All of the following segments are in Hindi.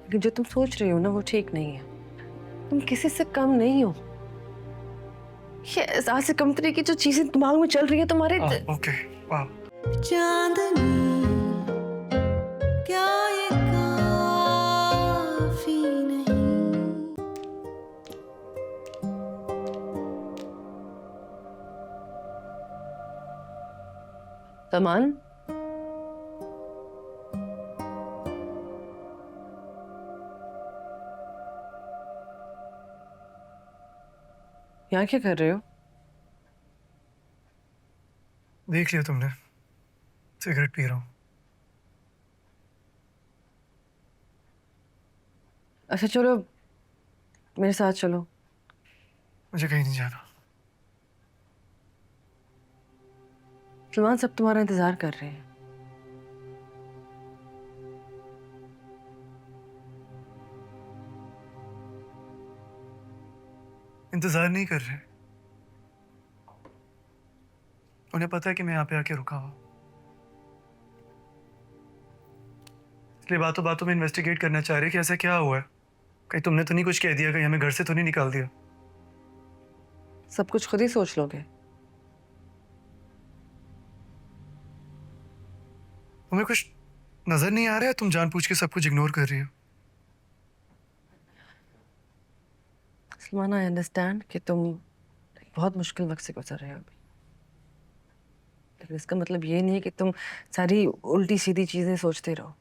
लेकिन जो तुम सोच रही हो ना वो ठीक नहीं है। तुम किसी से कम नहीं हो। ये एहसास से कमतरी की जो चीजें दिमाग में चल रही है तुम्हारे ओके, वाह। चांदनी क्या ये काफी नहीं। सलमान, यहाँ क्या कर रहे हो? देख लिया तुमने, सिगरेट पी रहा हूँ। अच्छा चलो मेरे साथ चलो। मुझे कहीं नहीं जाना। सलमान, सब तुम्हारा इंतजार कर रहे हैं। इंतजार नहीं कर रहे। उन्हें पता है कि मैं यहाँ पे आके रुका हूँ, इसलिए बातों बातों में इन्वेस्टिगेट करना चाह रहे कि ऐसा क्या हुआ है। कहीं तुमने तो नहीं कुछ कह दिया, कहीं हमें घर से तो नहीं निकाल दिया। सब कुछ खुद ही सोच लोगे। तुम्हें कुछ नजर नहीं आ रहा है? तुम जानबूझ के सब कुछ इग्नोर कर रही हो। सलमान, आई अंडरस्टैंड कि तुम एक बहुत मुश्किल वक्त से गुजर रहे हो अभी, लेकिन इसका मतलब ये नहीं है कि तुम सारी उल्टी सीधी चीजें सोचते रहो।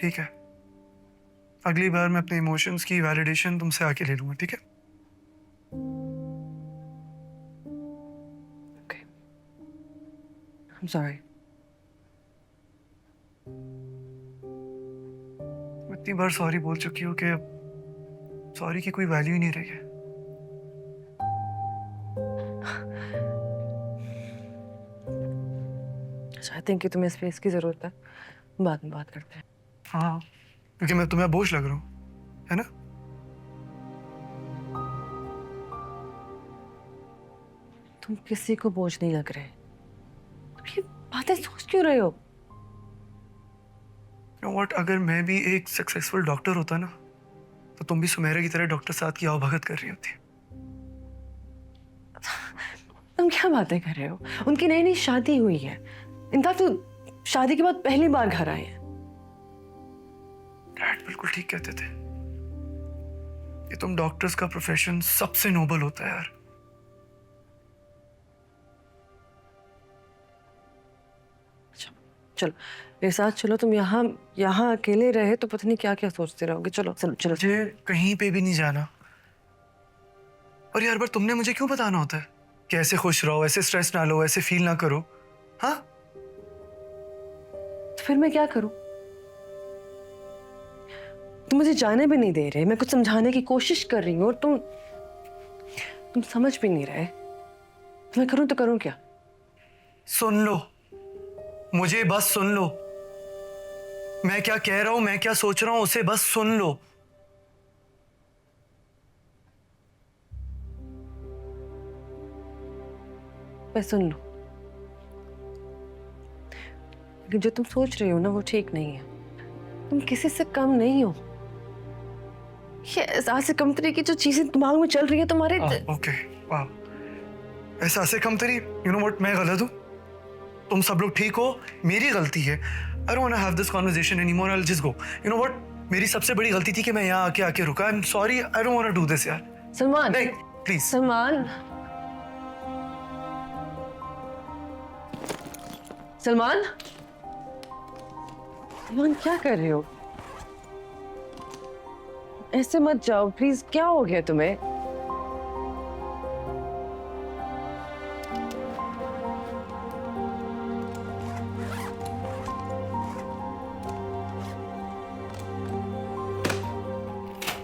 ठीक है, अगली बार मैं अपने इमोशंस की वैलिडेशन तुमसे आके ले लूंगा, ठीक है? Okay, I am sorry. इतनी बार सॉरी बोल चुकी हो कि अब सॉरी की कोई वैल्यू ही नहीं रही है। आई थिंक कि तुम्हें स्पेस की जरूरत है। बाद में बात करते हैं। हाँ, क्योंकि मैं तुम्हें बोझ लग रहा हूँ, है ना? तुम किसी को बोझ नहीं लग रहे। तुम ये बातें सोच क्यों रहे हो? You know what, अगर मैं भी एक सक्सेसफुल डॉक्टर होता ना, तो तुम भी सुमेरा की तरह डॉक्टर साथ की आवभगत कर रही होती। तुम क्या बातें कर रहे हो? उनकी नई नई शादी हुई है। इनफैक्ट तो शादी के बाद पहली बार घर आए हैं। डैड बिल्कुल ठीक कहते थे कि तुम डॉक्टर्स का प्रोफेशन सबसे नोबल होता है यार। अच्छा, चलो मेरे साथ चलो। तुम यहाँ यहाँ अकेले रहे तो पता नहीं क्या क्या सोचते रहोगे। चलो चलो चलो। मुझे कहीं पे भी नहीं जाना। और यार बार तुमने मुझे क्यों बताना होता है कि ऐसे खुश रहो, ऐसे स्ट्रेस ना लो, ऐसे फील ना करो? हाँ, तो फिर मैं क्या करूं? तुम मुझे जाने भी नहीं दे रहे। मैं कुछ समझाने की कोशिश कर रही हूँ और तुम समझ भी नहीं रहे। तो मैं करूं तो करूं क्या? सुन लो, मुझे बस सुन लो। मैं क्या कह रहा हूं, मैं क्या सोच रहा हूं, उसे बस सुन लो। मैं सुन लूं, लेकिन जो तुम सोच रही हो ना वो ठीक नहीं है। तुम किसी से कम नहीं हो। ये एहसास से कमतरी की जो चीजें दिमाग में चल रही है तुम्हारे ओके, वाह। ऐसा से कम तरी, यू नो व्हाट, मैं गलत हूं, तुम सब लोग ठीक हो, मेरी गलती है। I don't want to have this conversation anymore, I will just go. You know what, मेरी सबसे बड़ी गलती थी कि मैं यहाँ आके आके रुका। I am sorry, I don't want to do this यार। सलमान, नहीं, प्लीज। सलमान, सलमान, सलमान क्या कर रहे हो? ऐसे मत जाओ प्लीज। क्या हो गया तुम्हें?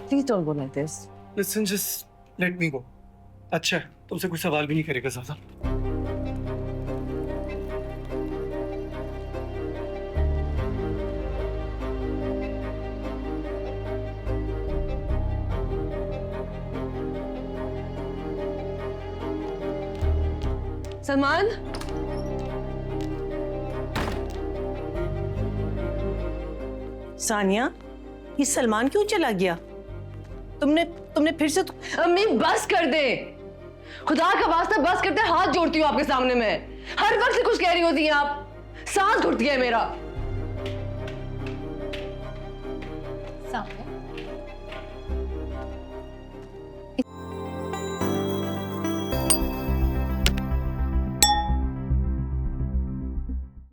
Please don't go like this. Listen, just let me go. अच्छा है, तुमसे कुछ सवाल भी नहीं करेगा ज्यादा। सलमान, सानिया, ये सलमान क्यों चला गया? तुमने फिर से अम्मी बस कर दे, खुदा का वास्ता बस करते, हाथ जोड़ती हूँ आपके सामने में। हर वक्त से कुछ कह रही होती हैं आप, सांस घुट गया है मेरा। सामने